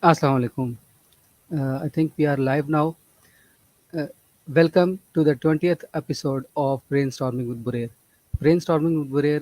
Assalamu alaikum. I think we are live now. Uh, Welcome to the 20th episode of Brainstorming with Burer. Brainstorming with Burer,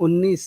19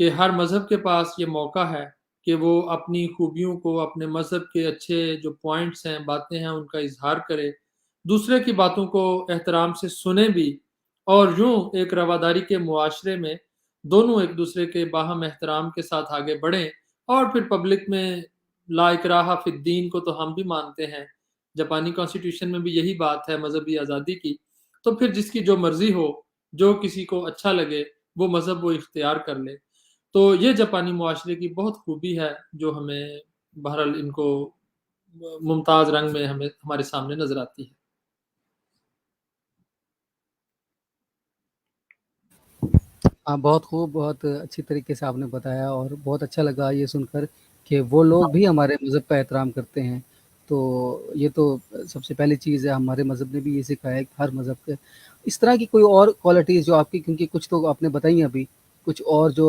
کہ ہر مذہب کے پاس یہ موقع ہے کہ وہ اپنی خوبیوں کو، اپنے مذہب کے اچھے جو پوائنٹس ہیں، باتیں ہیں، ان کا اظہار کرے، دوسرے کی باتوں کو احترام سے سنے بھی، اور یوں ایک رواداری کے معاشرے میں دونوں ایک دوسرے کے باہم احترام کے ساتھ آگے بڑھیں۔ اور پھر پبلک میں لا اکراہ فی الدین کو تو ہم بھی مانتے ہیں، جاپانی کانسٹیٹیوشن میں بھی یہی بات ہے مذہبی آزادی کی، تو پھر جس کی جو مرضی ہو، جو کسی کو اچھا لگے وہ مذہب وہ اختیار کر لے۔ تو یہ جاپانی معاشرے کی بہت خوبی ہے جو ہمیں بہرحال ان کو ممتاز رنگ میں ہمیں ہمارے سامنے نظر آتی ہے۔ ہاں، بہت خوب، بہت اچھی طریقے سے آپ نے بتایا اور بہت اچھا لگا یہ سن کر کہ وہ لوگ بھی ہمارے مذہب کا احترام کرتے ہیں۔ تو یہ تو سب سے پہلی چیز ہے، ہمارے مذہب نے بھی یہ سکھایا ہے کہ ہر مذہب کے اس طرح کی کوئی اور کوالٹیز جو آپ کی، کیونکہ کچھ تو آپ نے بتائی ہیں ابھی، کچھ اور جو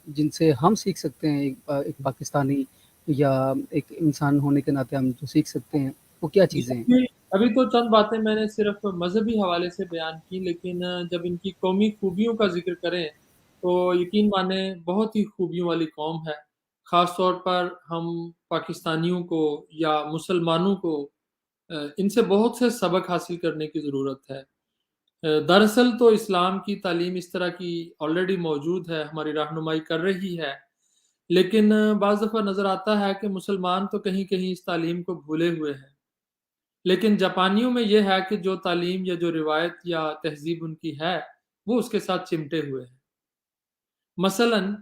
جن سے ہم سیکھ سکتے ہیں، ایک پاکستانی یا ایک انسان ہونے کے ناطے ہم جو سیکھ سکتے ہیں، وہ کیا جی، چیزیں ہیں؟ ابھی تو چند باتیں میں نے صرف مذہبی حوالے سے بیان کی، لیکن جب ان کی قومی خوبیوں کا ذکر کریں تو یقین مانیں بہت ہی خوبیوں والی قوم ہے۔ خاص طور پر ہم پاکستانیوں کو یا مسلمانوں کو ان سے بہت سے سبق حاصل کرنے کی ضرورت ہے۔ دراصل تو اسلام کی تعلیم اس طرح کی آلریڈی موجود ہے، ہماری رہنمائی کر رہی ہے، لیکن بعض دفعہ نظر آتا ہے کہ مسلمان تو کہیں کہیں اس تعلیم کو بھولے ہوئے ہیں۔ لیکن جاپانیوں میں یہ ہے کہ جو تعلیم یا جو روایت یا تہذیب ان کی ہے وہ اس کے ساتھ چمٹے ہوئے ہیں۔ مثلاً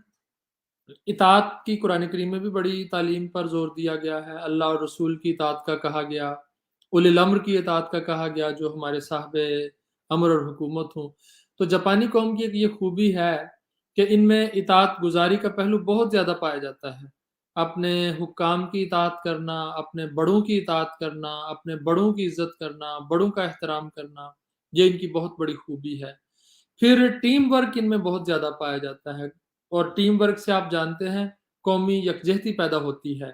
اطاعت کی قرآن کریم میں بھی بڑی تعلیم پر زور دیا گیا ہے، اللہ اور رسول کی اطاعت کا کہا گیا، اولی الامر کی اطاعت کا کہا گیا جو ہمارے صاحب امر اور حکومت ہوں۔ تو جاپانی قوم کی ایک یہ خوبی ہے کہ ان میں اطاعت گزاری کا پہلو بہت زیادہ پایا جاتا ہے۔ اپنے حکام کی اطاعت کرنا، اپنے بڑوں کی اطاعت کرنا، اپنے بڑوں کی عزت کرنا، بڑوں کا احترام کرنا، یہ ان کی بہت بڑی خوبی ہے۔ پھر ٹیم ورک ان میں بہت زیادہ پایا جاتا ہے، اور ٹیم ورک سے آپ جانتے ہیں قومی یکجہتی پیدا ہوتی ہے،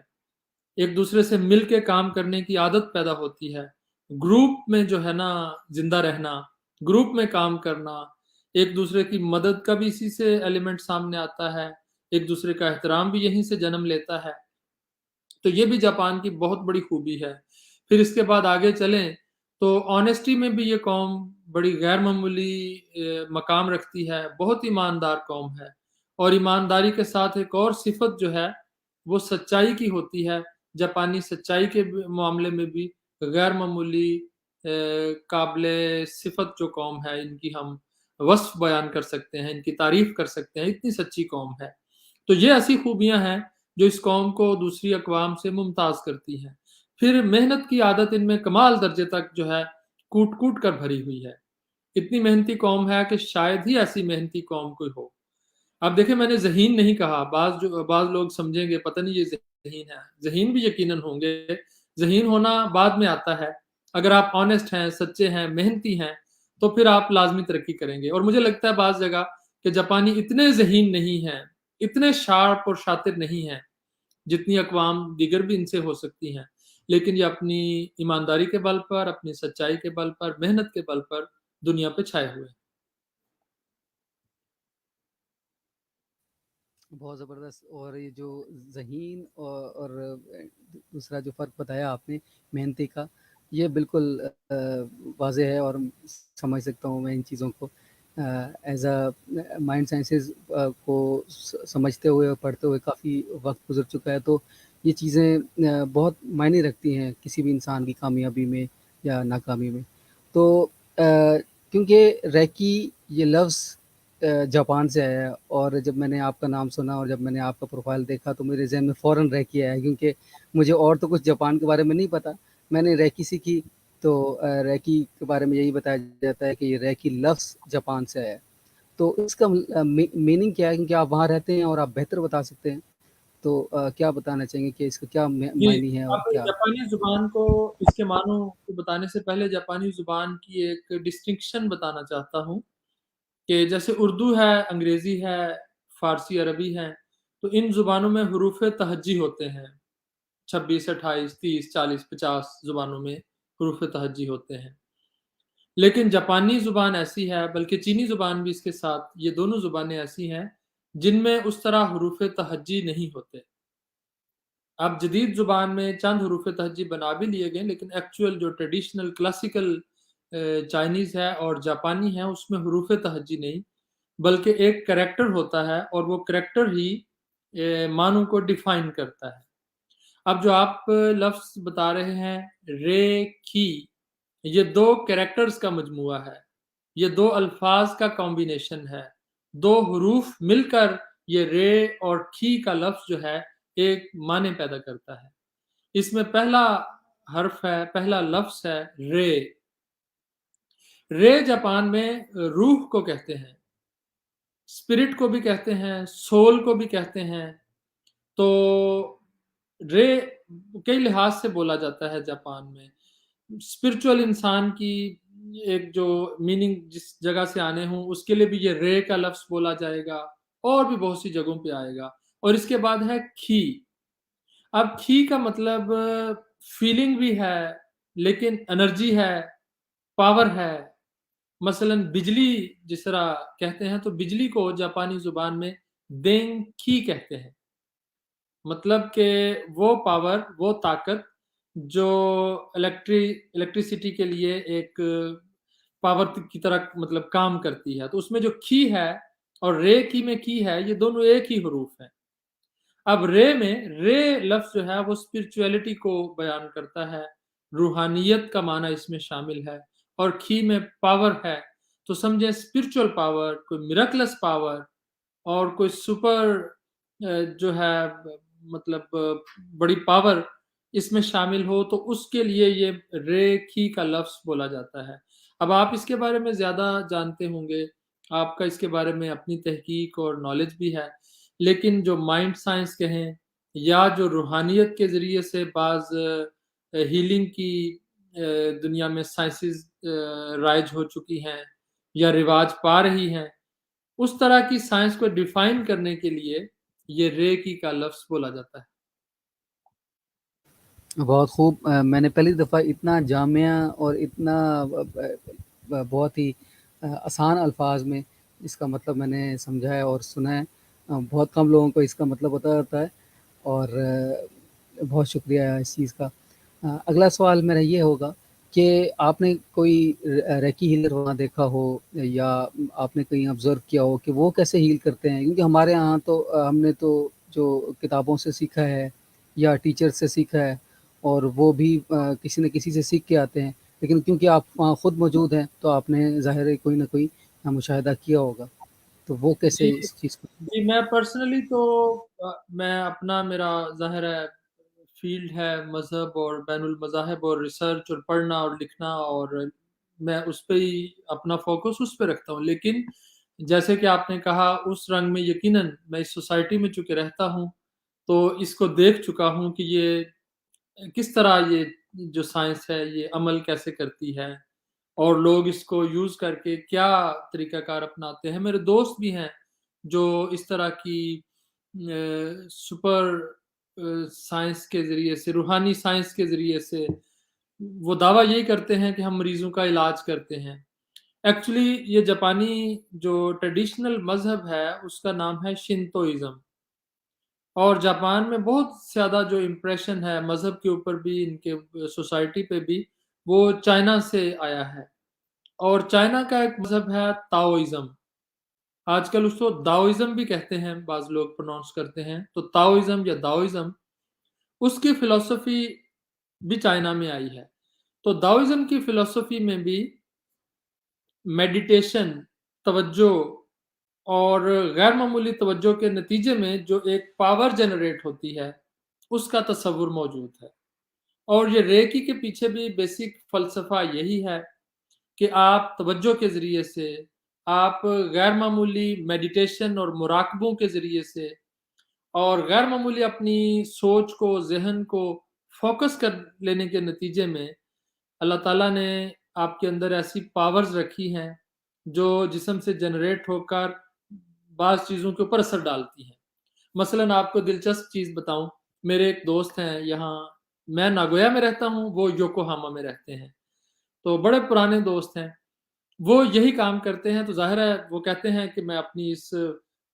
ایک دوسرے سے مل کے کام کرنے کی عادت پیدا ہوتی ہے، گروپ میں جو ہے نا زندہ رہنا، گروپ میں کام کرنا، ایک دوسرے کی مدد کا بھی اسی سے ایلیمنٹ سامنے آتا ہے، ایک دوسرے کا احترام بھی یہیں سے جنم لیتا ہے۔ تو یہ بھی جاپان کی بہت بڑی خوبی ہے۔ پھر اس کے بعد آگے چلیں تو آنیسٹی میں بھی یہ قوم بڑی غیر معمولی مقام رکھتی ہے، بہت ایماندار قوم ہے، اور ایمانداری کے ساتھ ایک اور صفت جو ہے وہ سچائی کی ہوتی ہے۔ جاپانی سچائی کے معاملے میں بھی غیر معمولی قابل صفت جو قوم ہے، ان کی ہم وصف بیان کر سکتے ہیں، ان کی تعریف کر سکتے ہیں، اتنی سچی قوم ہے۔ تو یہ ایسی خوبیاں ہیں جو اس قوم کو دوسری اقوام سے ممتاز کرتی ہیں۔ پھر محنت کی عادت ان میں کمال درجے تک جو ہے کوٹ کوٹ کر بھری ہوئی ہے۔ اتنی محنتی قوم ہے کہ شاید ہی ایسی محنتی قوم کوئی ہو۔ اب دیکھیں میں نے ذہین نہیں کہا، بعض لوگ سمجھیں گے پتہ نہیں یہ ذہین ہے، ذہین بھی یقیناً ہوں گے، ذہین ہونا بعد میں آتا ہے۔ اگر آپ آنیسٹ ہیں، سچے ہیں، محنتی ہیں تو پھر آپ لازمی ترقی کریں گے۔ اور مجھے لگتا ہے بعض جگہ کہ جاپانی اتنے ذہین نہیں ہیں، اتنے شارپ اور شاطر نہیں ہیں جتنی اقوام دیگر بھی ان سے ہو سکتی ہیں، لیکن یہ اپنی ایمانداری کے بل پر، اپنی سچائی کے بل پر، محنت کے بل پر دنیا پہ چھائے ہوئے ہیں۔ بہت زبردست، اور یہ جو ذہین اور دوسرا جو فرق بتایا آپ نے محنتی کا، یہ بالکل واضح ہے، اور سمجھ سکتا ہوں میں ان چیزوں کو ایز اے مائنڈ سائنسز کو سمجھتے ہوئے اور پڑھتے ہوئے کافی وقت گزر چکا ہے، تو یہ چیزیں بہت معنی رکھتی ہیں کسی بھی انسان کی کامیابی میں یا ناکامی میں۔ تو کیونکہ ریکی یہ لفظ جاپان سے آیا ہے، اور جب میں نے آپ کا نام سنا اور جب میں نے آپ کا پروفائل دیکھا تو میرے ذہن میں فوراً ریکی آیا، کیونکہ مجھے اور تو کچھ جاپان کے بارے میں نہیں پتہ۔ میں نے ریکی سیکھی تو ریکی کے بارے میں یہی بتایا جاتا ہے کہ یہ ریکی لفظ جاپان سے آیا ہے۔ تو اس کا میننگ کیا ہے؟ کیونکہ آپ وہاں رہتے ہیں اور آپ بہتر بتا سکتے ہیں، تو کیا بتانا چاہیں گے کہ اس کا کیا جی، معنی ہے اور اب کیا؟ جاپانی زبان کو، اس کے معنوں کو بتانے سے پہلے جاپانی زبان کی ایک ڈسٹنکشن بتانا چاہتا ہوں کہ جیسے اردو ہے، انگریزی ہے، فارسی، عربی ہے، تو ان زبانوں میں حروف تہجی ہوتے ہیں، 26، 28، 30، 40، 50 زبانوں میں حروف تہجی ہوتے ہیں۔ لیکن جاپانی زبان ایسی ہے، بلکہ چینی زبان بھی اس کے ساتھ، یہ دونوں زبانیں ایسی ہیں جن میں اس طرح حروف تہجی نہیں ہوتے۔ اب جدید زبان میں چند حروف تہجی بنا بھی لیے گئے، لیکن ایکچوئل جو ٹریڈیشنل کلاسیکل چائنیز ہے اور جاپانی ہے، اس میں حروف تہجی نہیں، بلکہ ایک کریکٹر ہوتا ہے، اور وہ کریکٹر ہی معنوں کو ڈیفائن کرتا ہے۔ اب جو آپ لفظ بتا رہے ہیں رے کی، یہ دو کریکٹرز کا مجموعہ ہے، یہ دو الفاظ کا کمبینیشن ہے، دو حروف مل کر یہ رے اور کی کا لفظ جو ہے ایک معنی پیدا کرتا ہے۔ اس میں پہلا حرف ہے، پہلا لفظ ہے رے۔ رے جاپان میں روح کو کہتے ہیں، اسپرٹ کو بھی کہتے ہیں، سول کو بھی کہتے ہیں۔ تو رے کئی لحاظ سے بولا جاتا ہے جاپان میں۔ اسپرچول انسان کی ایک جو میننگ جس جگہ سے آنے ہوں، اس کے لیے بھی یہ رے کا لفظ بولا جائے گا، اور بھی بہت سی جگہوں پہ آئے گا۔ اور اس کے بعد ہے کھی۔ اب کھی کا مطلب فیلنگ بھی ہے، لیکن انرجی ہے، پاور ہے۔ مثلا بجلی جس طرح کہتے ہیں، تو بجلی کو جاپانی زبان میں دینگ کھی کہتے ہیں، مطلب کہ وہ پاور، وہ طاقت جو الیکٹریسٹی کے لیے ایک پاور کی طرح مطلب کام کرتی ہے۔ تو اس میں جو کھی ہے اور رے کی میں کی ہے، یہ دونوں ایک ہی حروف ہیں۔ اب رے میں رے لفظ جو ہے وہ اسپرچویلٹی کو بیان کرتا ہے، روحانیت کا معنی اس میں شامل ہے، اور کھی میں پاور ہے۔ تو سمجھیں اسپرچول پاور، کوئی میراکلس پاور، اور کوئی سپر جو ہے مطلب بڑی پاور اس میں شامل ہو، تو اس کے لیے یہ رے کھی کا لفظ بولا جاتا ہے۔ اب آپ اس کے بارے میں زیادہ جانتے ہوں گے، آپ کا اس کے بارے میں اپنی تحقیق اور نالج بھی ہے، لیکن جو مائنڈ سائنس کہیں یا جو روحانیت کے ذریعے سے بعض ہیلنگ کی دنیا میں سائنسز رائج ہو چکی ہیں یا رواج پا رہی ہیں، اس طرح کی سائنس کو ڈیفائن کرنے کے لیے یہ رے کی کا لفظ بولا جاتا ہے۔ بہت خوب۔ میں نے پہلی دفعہ اتنا جامع اور اتنا بہت ہی آسان الفاظ میں اس کا مطلب میں نے سمجھا ہے اور سنا ہے۔ بہت کم لوگوں کو اس کا مطلب پتہ ہوتا ہے، اور بہت شکریہ اس چیز کا۔ اگلا سوال میرا یہ ہوگا کہ آپ نے کوئی ریکی ہیلر وہاں دیکھا ہو، یا آپ نے کہیں آبزرو کیا ہو کہ وہ کیسے ہیل کرتے ہیں؟ کیونکہ ہمارے یہاں تو ہم نے تو جو کتابوں سے سیکھا ہے یا ٹیچر سے سیکھا ہے، اور وہ بھی کسی نہ کسی سے سیکھ کے آتے ہیں، لیکن کیونکہ آپ وہاں خود موجود ہیں تو آپ نے ظاہر ہے کوئی نہ کوئی مشاہدہ کیا ہوگا، تو وہ جی کیسے اس چیز کو؟ جی، میں پرسنلی تو میں اپنا میرا ظاہر ہے فیلڈ ہے مذہب اور بین المذاہب اور ریسرچ اور پڑھنا اور لکھنا، اور میں اس پہ ہی اپنا فوکس اس پہ رکھتا ہوں۔ لیکن جیسے کہ آپ نے کہا، اس رنگ میں یقیناً میں اس سوسائٹی میں چونکہ رہتا ہوں، تو اس کو دیکھ چکا ہوں کہ یہ کس طرح یہ جو سائنس ہے یہ عمل کیسے کرتی ہے، اور لوگ اس کو یوز کر کے کیا طریقہ کار اپناتے ہیں۔ میرے دوست بھی ہیں جو اس طرح کی سپر سائنس کے ذریعے سے، روحانی سائنس کے ذریعے سے وہ دعویٰ یہی کرتے ہیں کہ ہم مریضوں کا علاج کرتے ہیں۔ ایکچولی یہ جاپانی جو ٹریڈیشنل مذہب ہے اس کا نام ہے شنتوئزم، اور جاپان میں بہت زیادہ جو امپریشن ہے مذہب کے اوپر بھی، ان کے سوسائٹی پہ بھی، وہ چائنا سے آیا ہے۔ اور چائنا کا ایک مذہب ہے تاؤزم، آج کل اس کو داؤزم بھی کہتے ہیں، بعض لوگ پروناؤنس کرتے ہیں، تو تاؤزم یا داؤزم، اس کی فلسفی بھی چائنا میں آئی ہے۔ تو داؤزم کی فلسفی میں بھی میڈیٹیشن، توجہ اور غیر معمولی توجہ کے نتیجے میں جو ایک پاور جنریٹ ہوتی ہے، اس کا تصور موجود ہے۔ اور یہ ریکی کے پیچھے بھی بیسک فلسفہ یہی ہے کہ آپ توجہ کے ذریعے سے، آپ غیر معمولی میڈیٹیشن اور مراقبوں کے ذریعے سے، اور غیر معمولی اپنی سوچ کو، ذہن کو فوکس کر لینے کے نتیجے میں اللہ تعالیٰ نے آپ کے اندر ایسی پاورز رکھی ہیں جو جسم سے جنریٹ ہو کر بعض چیزوں کے اوپر اثر ڈالتی ہیں۔ مثلاً آپ کو دلچسپ چیز بتاؤں، میرے ایک دوست ہیں یہاں، میں ناگویا میں رہتا ہوں، وہ یوکوہاما میں رہتے ہیں، تو بڑے پرانے دوست ہیں۔ وہ یہی کام کرتے ہیں، تو ظاہر ہے وہ کہتے ہیں کہ میں اپنی اس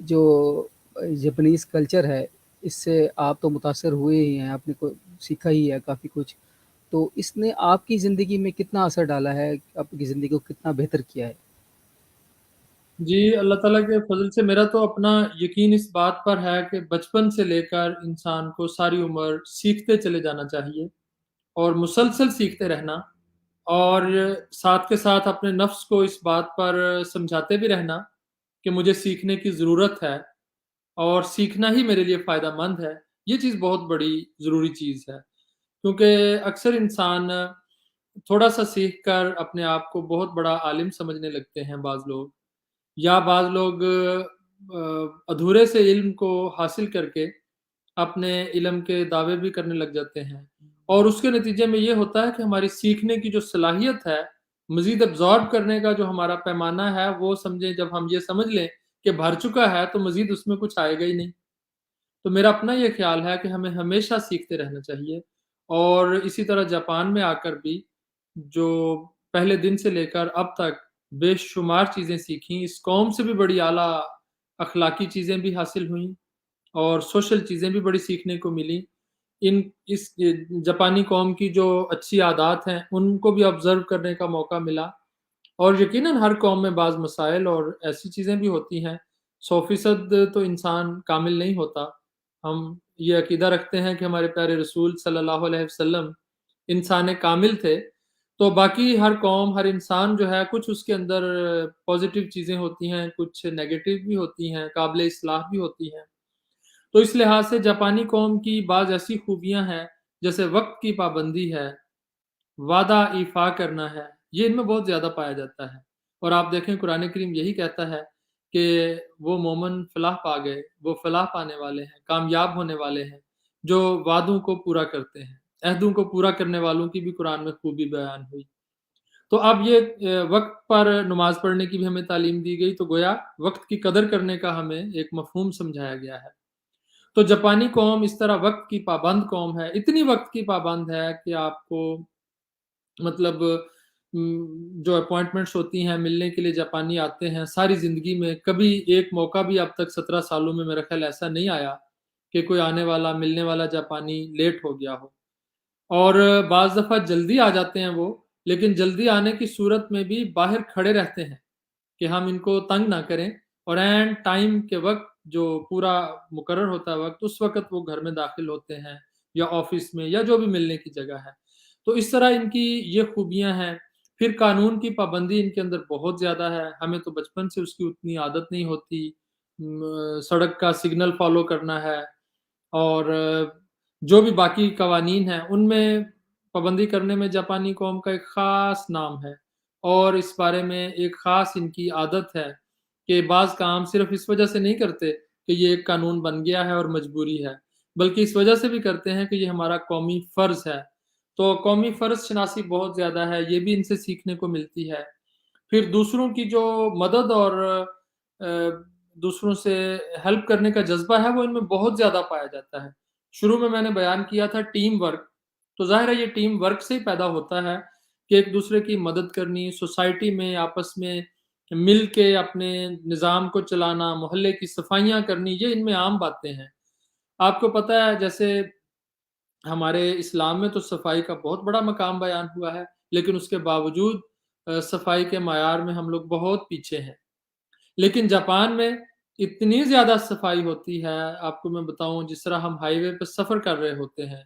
جو جاپنیز کلچر ہے اس سے آپ تو متاثر ہوئے ہی ہیں، آپ نے سیکھا ہی ہے کافی کچھ، تو اس نے آپ کی زندگی میں کتنا اثر ڈالا ہے، آپ کی زندگی کو کتنا بہتر کیا ہے؟ جی، اللہ تعالیٰ کے فضل سے میرا تو اپنا یقین اس بات پر ہے کہ بچپن سے لے کر انسان کو ساری عمر سیکھتے چلے جانا چاہیے اور مسلسل سیکھتے رہنا، اور ساتھ کے ساتھ اپنے نفس کو اس بات پر سمجھاتے بھی رہنا کہ مجھے سیکھنے کی ضرورت ہے اور سیکھنا ہی میرے لیے فائدہ مند ہے۔ یہ چیز بہت بڑی ضروری چیز ہے، کیونکہ اکثر انسان تھوڑا-سا سیکھ کر اپنے آپ کو بہت بڑا عالم سمجھنے لگتے ہیں بعض لوگ، یا بعض لوگ ادھورے سے علم کو حاصل کر کے اپنے علم کے دعوے بھی کرنے لگ جاتے ہیں، اور اس کے نتیجے میں یہ ہوتا ہے کہ ہماری سیکھنے کی جو صلاحیت ہے، مزید ابزارب کرنے کا جو ہمارا پیمانہ ہے، وہ سمجھیں جب ہم یہ سمجھ لیں کہ بھر چکا ہے تو مزید اس میں کچھ آئے گا ہی نہیں۔ تو میرا اپنا یہ خیال ہے کہ ہمیں ہمیشہ سیکھتے رہنا چاہیے، اور اسی طرح جاپان میں آ کر بھی جو پہلے دن سے لے کر اب تک بے شمار چیزیں سیکھیں، اس قوم سے بھی بڑی اعلیٰ اخلاقی چیزیں بھی حاصل ہوئیں اور سوشل چیزیں بھی بڑی سیکھنے کو ملیں۔ اس جاپانی قوم کی جو اچھی عادات ہیں، ان کو بھی آبزرو کرنے کا موقع ملا، اور یقیناً ہر قوم میں بعض مسائل اور ایسی چیزیں بھی ہوتی ہیں، 100% تو انسان کامل نہیں ہوتا۔ ہم یہ عقیدہ رکھتے ہیں کہ ہمارے پیارے رسول صلی اللہ علیہ وسلم انسان کامل تھے، تو باقی ہر قوم، ہر انسان جو ہے کچھ اس کے اندر پازیٹیو چیزیں ہوتی ہیں، کچھ نیگیٹو بھی ہوتی ہیں، قابل اصلاح بھی ہوتی ہیں۔ تو اس لحاظ سے جاپانی قوم کی بعض ایسی خوبیاں ہیں، جیسے وقت کی پابندی ہے، وعدہ ایفا کرنا ہے، یہ ان میں بہت زیادہ پایا جاتا ہے، اور آپ دیکھیں قرآن کریم یہی کہتا ہے کہ وہ مومن فلاح پا گئے، وہ فلاح پانے والے ہیں، کامیاب ہونے والے ہیں، جو وعدوں کو پورا کرتے ہیں۔ عہدوں کو پورا کرنے والوں کی بھی قرآن میں خوبی بیان ہوئی۔ تو اب یہ وقت پر نماز پڑھنے کی بھی ہمیں تعلیم دی گئی، تو گویا وقت کی قدر کرنے کا ہمیں ایک مفہوم سمجھایا گیا ہے۔ تو جاپانی قوم اس طرح وقت کی پابند قوم ہے، اتنی وقت کی پابند ہے کہ آپ کو مطلب جو اپوائنٹمنٹس ہوتی ہیں ملنے کے لیے جاپانی آتے ہیں، ساری زندگی میں کبھی ایک موقع بھی اب تک 17 سالوں میں میرا خیال ایسا نہیں آیا کہ کوئی آنے والا ملنے والا جاپانی لیٹ ہو گیا ہو، اور بعض دفعہ جلدی آ جاتے ہیں وہ، لیکن جلدی آنے کی صورت میں بھی باہر کھڑے رہتے ہیں کہ ہم ان کو تنگ نہ کریں، اور اینڈ ٹائم کے وقت جو پورا مقرر ہوتا ہے وقت، اس وقت وہ گھر میں داخل ہوتے ہیں یا آفس میں یا جو بھی ملنے کی جگہ ہے۔ تو اس طرح ان کی یہ خوبیاں ہیں۔ پھر قانون کی پابندی ان کے اندر بہت زیادہ ہے، ہمیں تو بچپن سے اس کی اتنی عادت نہیں ہوتی۔ سڑک کا سگنل فالو کرنا ہے، اور جو بھی باقی قوانین ہیں ان میں پابندی کرنے میں جاپانی قوم کا ایک خاص نام ہے، اور اس بارے میں ایک خاص ان کی عادت ہے کہ بعض کام صرف اس وجہ سے نہیں کرتے کہ یہ ایک قانون بن گیا ہے اور مجبوری ہے، بلکہ اس وجہ سے بھی کرتے ہیں کہ یہ ہمارا قومی فرض ہے۔ تو قومی فرض شناسی بہت زیادہ ہے، یہ بھی ان سے سیکھنے کو ملتی ہے۔ پھر دوسروں کی جو مدد اور دوسروں سے ہیلپ کرنے کا جذبہ ہے، وہ ان میں بہت زیادہ پایا جاتا ہے۔ شروع میں نے بیان کیا تھا ٹیم ورک، تو ظاہر ہے یہ ٹیم ورک سے ہی پیدا ہوتا ہے کہ ایک دوسرے کی مدد کرنی، سوسائٹی میں آپس میں مل کے اپنے نظام کو چلانا، محلے کی صفائیاں کرنی، یہ ان میں عام باتیں ہیں۔ آپ کو پتہ ہے جیسے ہمارے اسلام میں تو صفائی کا بہت بڑا مقام بیان ہوا ہے، لیکن اس کے باوجود صفائی کے معیار میں ہم لوگ بہت پیچھے ہیں۔ لیکن جاپان میں اتنی زیادہ صفائی ہوتی ہے، آپ کو میں بتاؤں، جس طرح ہم ہائی وے پہ سفر کر رہے ہوتے ہیں،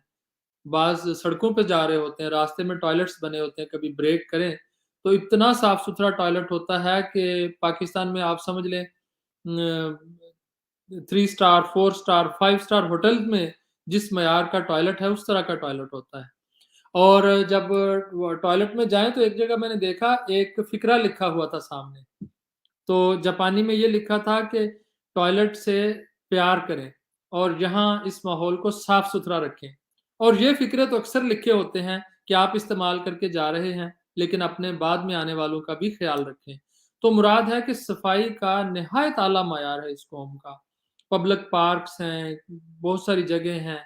بعض سڑکوں پہ جا رہے ہوتے ہیں، راستے میں ٹوائلٹس بنے ہوتے ہیں، کبھی بریک کریں تو اتنا صاف ستھرا ٹوائلٹ ہوتا ہے کہ پاکستان میں آپ سمجھ لیں 3 اسٹار، 4 اسٹار، 5 اسٹار ہوٹل میں جس معیار کا ٹوائلٹ ہے اس طرح کا ٹوائلٹ ہوتا ہے۔ اور جب ٹوائلٹ میں جائیں تو ایک جگہ میں نے دیکھا ایک فقرہ لکھا ہوا تھا سامنے، تو جاپانی میں یہ لکھا تھا کہ ٹوائلٹ سے پیار کریں اور یہاں اس ماحول کو صاف ستھرا رکھیں، اور یہ فکرے تو اکثر لکھے ہوتے ہیں کہ آپ استعمال کر کے جا رہے ہیں لیکن اپنے بعد میں آنے والوں کا بھی خیال رکھیں۔ تو مراد ہے کہ صفائی کا نہایت اعلیٰ معیار ہے اس قوم کا۔ پبلک پارکس ہیں، بہت ساری جگہیں ہیں،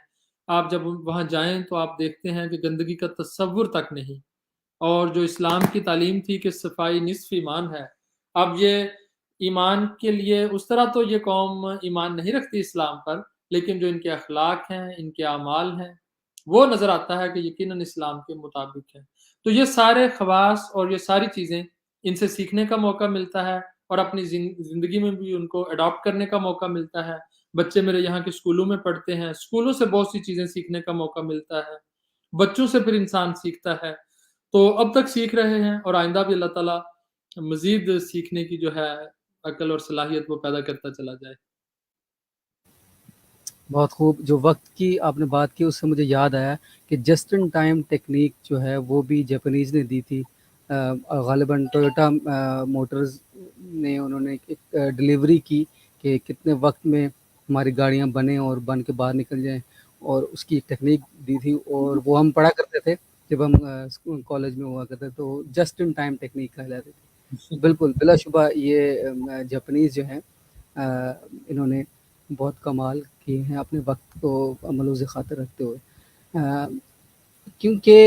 آپ جب وہاں جائیں تو آپ دیکھتے ہیں کہ گندگی کا تصور تک نہیں، اور جو اسلام کی تعلیم تھی کہ صفائی نصف ایمان ہے، اب یہ ایمان کے لیے اس طرح تو یہ قوم ایمان نہیں رکھتی اسلام پر، لیکن جو ان کے اخلاق ہیں، ان کے اعمال ہیں، وہ نظر آتا ہے کہ یقیناً اسلام کے مطابق ہے۔ تو یہ سارے خواص اور یہ ساری چیزیں ان سے سیکھنے کا موقع ملتا ہے، اور اپنی زندگی میں بھی ان کو اڈاپٹ کرنے کا موقع ملتا ہے۔ بچے میرے یہاں کے اسکولوں میں پڑھتے ہیں، اسکولوں سے بہت سی چیزیں سیکھنے کا موقع ملتا ہے، بچوں سے پھر انسان سیکھتا ہے۔ تو اب تک سیکھ رہے ہیں، اور آئندہ بھی اللہ تعالیٰ مزید سیکھنے کی جو ہے عقل اور صلاحیت وہ پیدا کرتا چلا جائے۔ بہت خوب، جو وقت کی آپ نے بات کی اس سے مجھے یاد آیا کہ جسٹ ان ٹائم ٹیکنیک جو ہے وہ بھی جاپانیز نے دی تھی۔ غالباً ٹویوٹا موٹرز نے انہوں نے ایک ڈلیوری کی کہ کتنے وقت میں ہماری گاڑیاں بنیں اور بن کے باہر نکل جائیں، اور اس کی ٹیکنیک دی تھی، اور وہ ہم پڑھا کرتے تھے جب ہم کالج میں ہوا کرتے، تو جسٹ ان ٹائم ٹیکنیک کہلاتی تھی۔ بالکل، بلا شبہ یہ جاپانیز جو ہیں انہوں نے بہت کمال کیے ہیں اپنے وقت کو عمل و خاطر رکھتے ہوئے۔ کیونکہ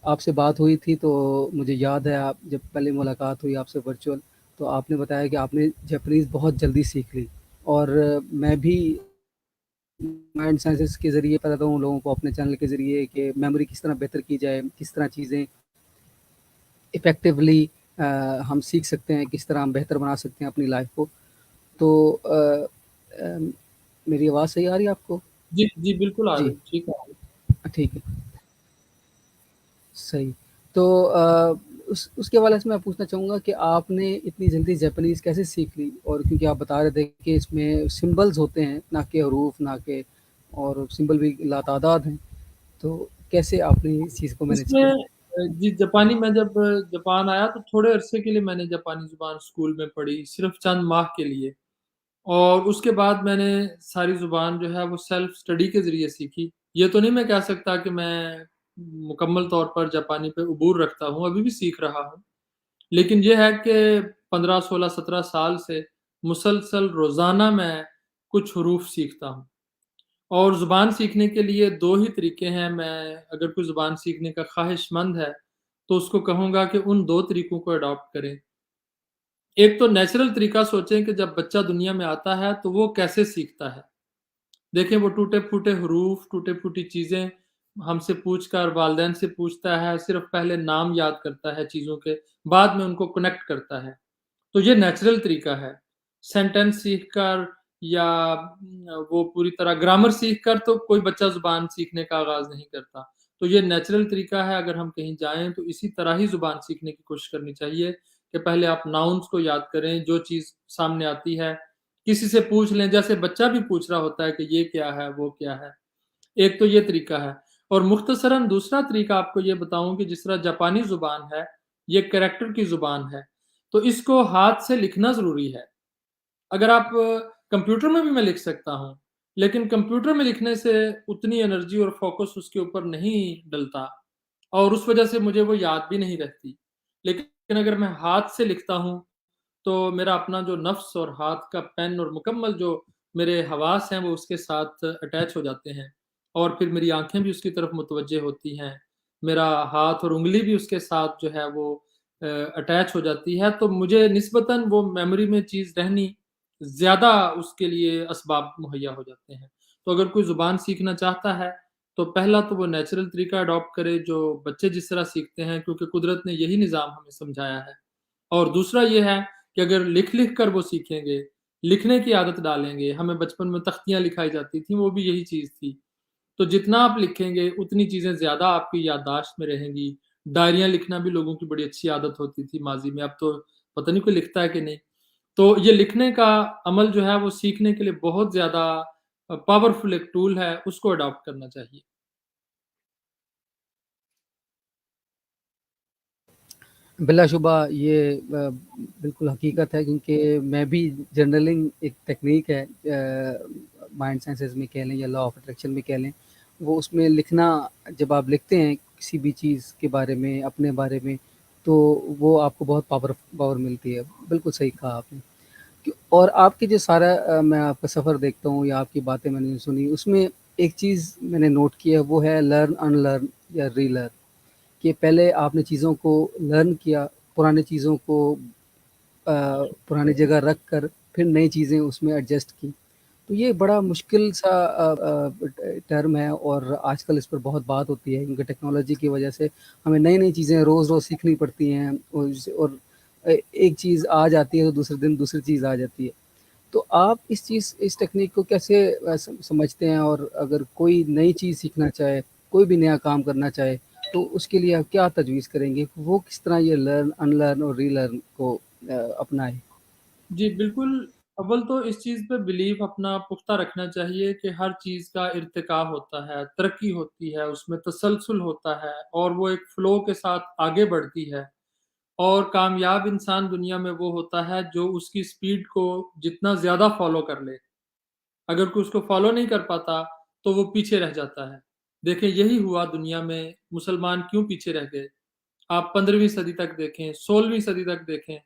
آپ سے بات ہوئی تھی تو مجھے یاد ہے، آپ جب پہلے ملاقات ہوئی آپ سے ورچوئل، تو آپ نے بتایا کہ آپ نے جاپانیز بہت جلدی سیکھ لی، اور میں بھی مائنڈ سائنسز کے ذریعے بتاتا ہوں لوگوں کو اپنے چینل کے ذریعے کہ میموری کس طرح بہتر کی جائے، کس طرح چیزیں افیکٹولی ہم سیکھ سکتے ہیں، کس طرح ہم بہتر بنا سکتے ہیں اپنی لائف کو۔ تو میری آواز صحیح آ رہی ہے آپ کو؟ جی جی، بالکل آ جی، رہی، ٹھیک ہے۔ ٹھیک ہے، صحیح۔ تو اس کے حوالے سے میں پوچھنا چاہوں گا کہ آپ نے اتنی جلدی جاپانیز کیسے سیکھ لی؟ اور کیونکہ آپ بتا رہے تھے کہ اس میں سمبلز ہوتے ہیں، نہ کہ حروف، نہ کہ، اور سمبل بھی لاتعداد ہیں، تو کیسے آپ نے اس چیز کو اس مینیج میں کیا؟ جی، جاپانی میں جب جاپان آیا تو تھوڑے عرصے کے لیے میں نے جاپانی زبان اسکول میں پڑھی، صرف چند ماہ کے لیے، اور اس کے بعد میں نے ساری زبان جو ہے وہ سیلف اسٹڈی کے ذریعے سیکھی۔ یہ تو نہیں میں کہہ سکتا کہ میں مکمل طور پر جاپانی پہ عبور رکھتا ہوں، ابھی بھی سیکھ رہا ہوں، لیکن یہ ہے کہ 15 16 17 سال سے مسلسل روزانہ میں کچھ حروف سیکھتا ہوں۔ اور زبان سیکھنے کے لیے 2 ہی طریقے ہیں۔ میں اگر کوئی زبان سیکھنے کا خواہش مند ہے تو اس کو کہوں گا کہ ان 2 طریقوں کو اڈاپٹ کریں۔ ایک تو نیچرل طریقہ سوچیں کہ جب بچہ دنیا میں آتا ہے تو وہ کیسے سیکھتا ہے۔ دیکھیں وہ ٹوٹے پھوٹے حروف، ٹوٹے پھوٹی چیزیں ہم سے پوچھ کر، والدین سے پوچھتا ہے، صرف پہلے نام یاد کرتا ہے چیزوں کے، بعد میں ان کو کنیکٹ کرتا ہے۔ تو یہ نیچرل طریقہ ہے۔ سینٹینس سیکھ کر یا وہ پوری طرح گرامر سیکھ کر تو کوئی بچہ زبان سیکھنے کا آغاز نہیں کرتا۔ تو یہ نیچرل طریقہ ہے، اگر ہم کہیں جائیں تو اسی طرح ہی زبان سیکھنے کی کوشش کرنی چاہیے کہ پہلے آپ ناؤنس کو یاد کریں، جو چیز سامنے آتی ہے کسی سے پوچھ لیں، جیسے بچہ بھی پوچھ رہا ہوتا ہے کہ یہ کیا ہے، وہ کیا ہے۔ ایک تو یہ طریقہ ہے، اور مختصراً دوسرا طریقہ آپ کو یہ بتاؤں کہ جس طرح جاپانی زبان ہے، یہ کریکٹر کی زبان ہے، تو اس کو ہاتھ سے لکھنا ضروری ہے۔ اگر آپ کمپیوٹر میں بھی میں لکھ سکتا ہوں، لیکن کمپیوٹر میں لکھنے سے اتنی انرجی اور فوکس اس کے اوپر نہیں ڈلتا، اور اس وجہ سے مجھے وہ یاد بھی نہیں رہتی۔ لیکن اگر میں ہاتھ سے لکھتا ہوں تو میرا اپنا جو نفس اور ہاتھ کا پین اور مکمل جو میرے حواس ہیں وہ اس کے ساتھ اٹیچ ہو جاتے ہیں، اور پھر میری آنکھیں بھی اس کی طرف متوجہ ہوتی ہیں، میرا ہاتھ اور انگلی بھی اس کے ساتھ جو ہے وہ اٹیچ ہو جاتی ہے، تو مجھے نسبتاً وہ میموری میں چیز رہنی زیادہ اس کے لیے اسباب مہیا ہو جاتے ہیں۔ تو اگر کوئی زبان سیکھنا چاہتا ہے تو پہلا تو وہ نیچرل طریقہ اڈاپٹ کرے جو بچے جس طرح سیکھتے ہیں، کیونکہ قدرت نے یہی نظام ہمیں سمجھایا ہے۔ اور دوسرا یہ ہے کہ اگر لکھ لکھ کر وہ سیکھیں گے، لکھنے کی عادت ڈالیں گے، ہمیں بچپن میں تختیاں لکھائی جاتی تھیں، وہ بھی یہی چیز تھی۔ تو جتنا آپ لکھیں گے اتنی چیزیں زیادہ آپ کی یادداشت میں رہیں گی۔ ڈائریاں لکھنا بھی لوگوں کی بڑی اچھی عادت ہوتی تھی ماضی میں، اب تو پتہ نہیں کوئی لکھتا ہے کہ نہیں۔ تو یہ لکھنے کا عمل جو ہے وہ سیکھنے کے لیے بہت زیادہ پاورفل ایک ٹول ہے، اس کو اڈاپٹ کرنا چاہیے۔ بلا شبہ یہ بالکل حقیقت ہے، کیونکہ میں بھی جرنلنگ ایک ٹیکنیک ہے، مائنڈ سائنسز میں کہہ لیں یا لا آف اٹریکشن میں کہہ لیں، وہ اس میں لکھنا، جب آپ لکھتے ہیں کسی بھی چیز کے بارے میں، اپنے بارے میں، تو وہ آپ کو بہت پاور ملتی ہے۔ بالکل صحیح کہا آپ نے۔ اور آپ کی جو سارا میں آپ کا سفر دیکھتا ہوں یا آپ کی باتیں میں نے سنی، اس میں ایک چیز میں نے نوٹ کی ہے، وہ ہے لرن ان لرن یا ری لرن، کہ پہلے آپ نے چیزوں کو لرن کیا، پرانے چیزوں کو پرانی جگہ رکھ کر پھر نئی چیزیں اس میں ایڈجسٹ کی. تو یہ بڑا مشکل سا ٹرم ہے، اور آج کل اس پر بہت بات ہوتی ہے، کیونکہ ٹیکنالوجی کی وجہ سے ہمیں نئی نئی چیزیں روز روز سیکھنی پڑتی ہیں، اور ایک چیز آ جاتی ہے تو دوسرے دن دوسری چیز آ جاتی ہے. تو آپ اس ٹیکنیک کو کیسے سمجھتے ہیں، اور اگر کوئی نئی چیز سیکھنا چاہے، کوئی بھی نیا کام کرنا چاہے، تو اس کے لیے آپ کیا تجویز کریں گے؟ وہ کس طرح یہ لرن ان لرن اور ری لرن کو اپنائے؟ جی بالکل، اول تو اس چیز پہ بلیف اپنا پختہ رکھنا چاہیے کہ ہر چیز کا ارتقا ہوتا ہے، ترقی ہوتی ہے، اس میں تسلسل ہوتا ہے اور وہ ایک فلو کے ساتھ آگے بڑھتی ہے. اور کامیاب انسان دنیا میں وہ ہوتا ہے جو اس کی سپیڈ کو جتنا زیادہ فالو کر لے. اگر کوئی اس کو فالو نہیں کر پاتا تو وہ پیچھے رہ جاتا ہے. دیکھیں یہی ہوا دنیا میں، مسلمان کیوں پیچھے رہ گئے؟ آپ 15ویں صدی تک دیکھیں، 16ویں صدی تک دیکھیں،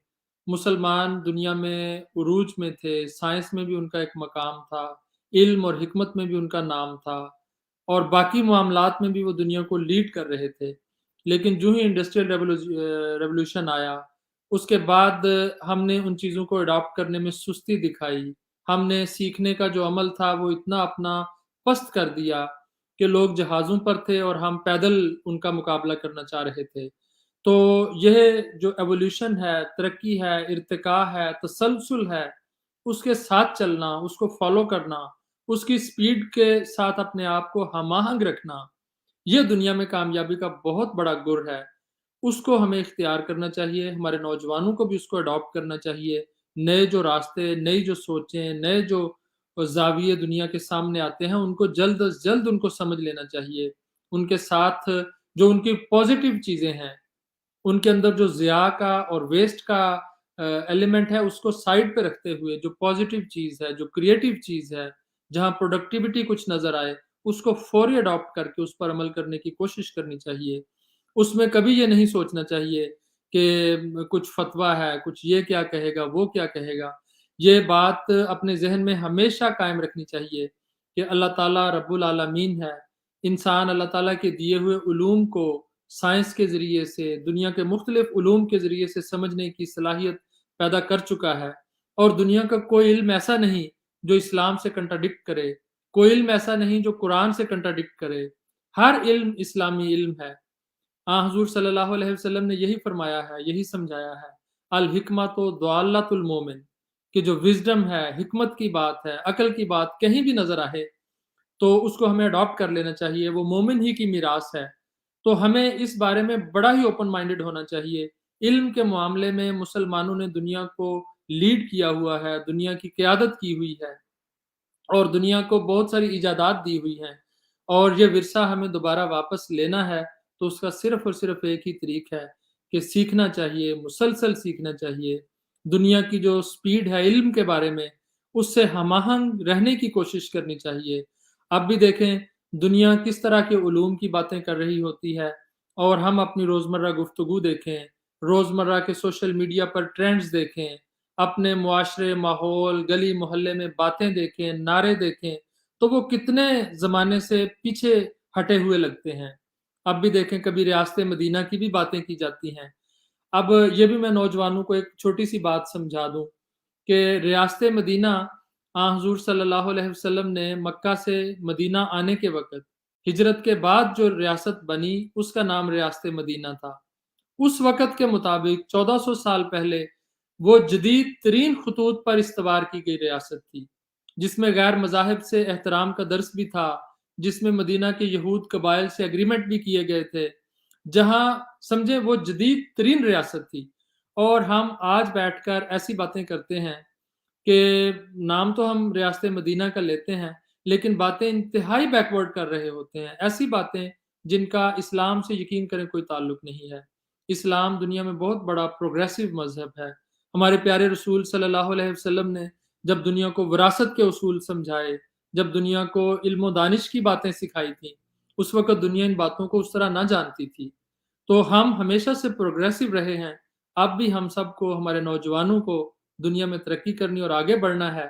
مسلمان دنیا میں عروج میں تھے، سائنس میں بھی ان کا ایک مقام تھا، علم اور حکمت میں بھی ان کا نام تھا، اور باقی معاملات میں بھی وہ دنیا کو لیڈ کر رہے تھے. لیکن جو ہی انڈسٹریل ریولوشن آیا، اس کے بعد ہم نے ان چیزوں کو اڈاپٹ کرنے میں سستی دکھائی. ہم نے سیکھنے کا جو عمل تھا وہ اتنا اپنا پست کر دیا کہ لوگ جہازوں پر تھے اور ہم پیدل ان کا مقابلہ کرنا چاہ رہے تھے. تو یہ جو ایوولوشن ہے، ترقی ہے، ارتقاء ہے، تسلسل ہے، اس کے ساتھ چلنا، اس کو فالو کرنا، اس کی سپیڈ کے ساتھ اپنے آپ کو ہم آہنگ رکھنا، یہ دنیا میں کامیابی کا بہت بڑا گر ہے. اس کو ہمیں اختیار کرنا چاہیے، ہمارے نوجوانوں کو بھی اس کو اڈاپٹ کرنا چاہیے. نئے جو راستے، نئی جو سوچیں، نئے جو زاویے دنیا کے سامنے آتے ہیں، ان کو جلد از جلد ان کو سمجھ لینا چاہیے. ان کے ساتھ جو ان کی پازیٹیو چیزیں ہیں، ان کے اندر جو ضیاء کا اور ویسٹ کا ایلیمنٹ ہے، اس کو سائڈ پہ رکھتے ہوئے جو پازیٹیو چیز ہے، جو کریٹیو چیز ہے، جہاں پروڈکٹیوٹی کچھ نظر آئے، اس کو فوری اڈاپٹ کر کے اس پر عمل کرنے کی کوشش کرنی چاہیے. اس میں کبھی یہ نہیں سوچنا چاہیے کہ کچھ فتویٰ ہے، کچھ یہ کیا کہے گا، وہ کیا کہے گا. یہ بات اپنے ذہن میں ہمیشہ قائم رکھنی چاہیے کہ اللہ تعالیٰ رب العالمین ہے. انسان اللہ تعالیٰ کے دیے ہوئے علوم کو سائنس کے ذریعے سے، دنیا کے مختلف علوم کے ذریعے سے سمجھنے کی صلاحیت پیدا کر چکا ہے. اور دنیا کا کوئی علم ایسا نہیں جو اسلام سے کنٹراڈکٹ کرے، کوئی علم ایسا نہیں جو قرآن سے کنٹراڈکٹ کرے. ہر علم اسلامی علم ہے. حضور صلی اللہ علیہ وسلم نے یہی فرمایا ہے، یہی سمجھایا ہے، الحکمت و ضالۃ المومن، کہ جو وزڈم ہے، حکمت کی بات ہے، عقل کی بات کہیں بھی نظر آئے تو اس کو ہمیں اڈاپٹ کر لینا چاہیے. وہ مومن ہی کی میراث ہے. تو ہمیں اس بارے میں بڑا ہی اوپن مائنڈڈ ہونا چاہیے. علم کے معاملے میں مسلمانوں نے دنیا کو لیڈ کیا ہوا ہے، دنیا کی قیادت کی ہوئی ہے، اور دنیا کو بہت ساری ایجادات دی ہوئی ہیں. اور یہ ورثہ ہمیں دوبارہ واپس لینا ہے تو اس کا صرف اور صرف ایک ہی طریق ہے کہ سیکھنا چاہیے، مسلسل سیکھنا چاہیے. دنیا کی جو سپیڈ ہے علم کے بارے میں، اس سے ہم آہنگ رہنے کی کوشش کرنی چاہیے. اب بھی دیکھیں دنیا کس طرح کے علوم کی باتیں کر رہی ہوتی ہے، اور ہم اپنی روزمرہ گفتگو دیکھیں، روزمرہ کے سوشل میڈیا پر ٹرینڈز دیکھیں، اپنے معاشرے، ماحول، گلی محلے میں باتیں دیکھیں، نعرے دیکھیں، تو وہ کتنے زمانے سے پیچھے ہٹے ہوئے لگتے ہیں. اب بھی دیکھیں کبھی ریاست مدینہ کی بھی باتیں کی جاتی ہیں. اب یہ بھی میں نوجوانوں کو ایک چھوٹی سی بات سمجھا دوں کہ ریاست مدینہ حضور صلی اللہ علیہ وسلم نے مکہ سے مدینہ آنے کے وقت، ہجرت کے بعد جو ریاست بنی، اس کا نام ریاست مدینہ تھا. اس وقت کے مطابق 1400 سال پہلے وہ جدید ترین خطوط پر استوار کی گئی ریاست تھی، جس میں غیر مذاہب سے احترام کا درس بھی تھا، جس میں مدینہ کے یہود قبائل سے اگریمنٹ بھی کیے گئے تھے، جہاں سمجھے وہ جدید ترین ریاست تھی. اور ہم آج بیٹھ کر ایسی باتیں کرتے ہیں کہ نام تو ہم ریاست مدینہ کا لیتے ہیں، لیکن باتیں انتہائی بیکورڈ کر رہے ہوتے ہیں، ایسی باتیں جن کا اسلام سے یقین کریں کوئی تعلق نہیں ہے. اسلام دنیا میں بہت بڑا پروگریسو مذہب ہے. ہمارے پیارے رسول صلی اللہ علیہ وسلم نے جب دنیا کو وراثت کے اصول سمجھائے، جب دنیا کو علم و دانش کی باتیں سکھائی تھیں، اس وقت دنیا ان باتوں کو اس طرح نہ جانتی تھی. تو ہم ہمیشہ سے پروگریسو رہے ہیں. اب بھی ہم سب کو، ہمارے نوجوانوں کو دنیا میں ترقی کرنی اور آگے بڑھنا ہے،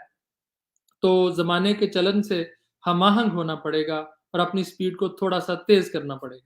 تو زمانے کے چلن سے ہم آہنگ ہونا پڑے گا اور اپنی سپیڈ کو تھوڑا سا تیز کرنا پڑے گا.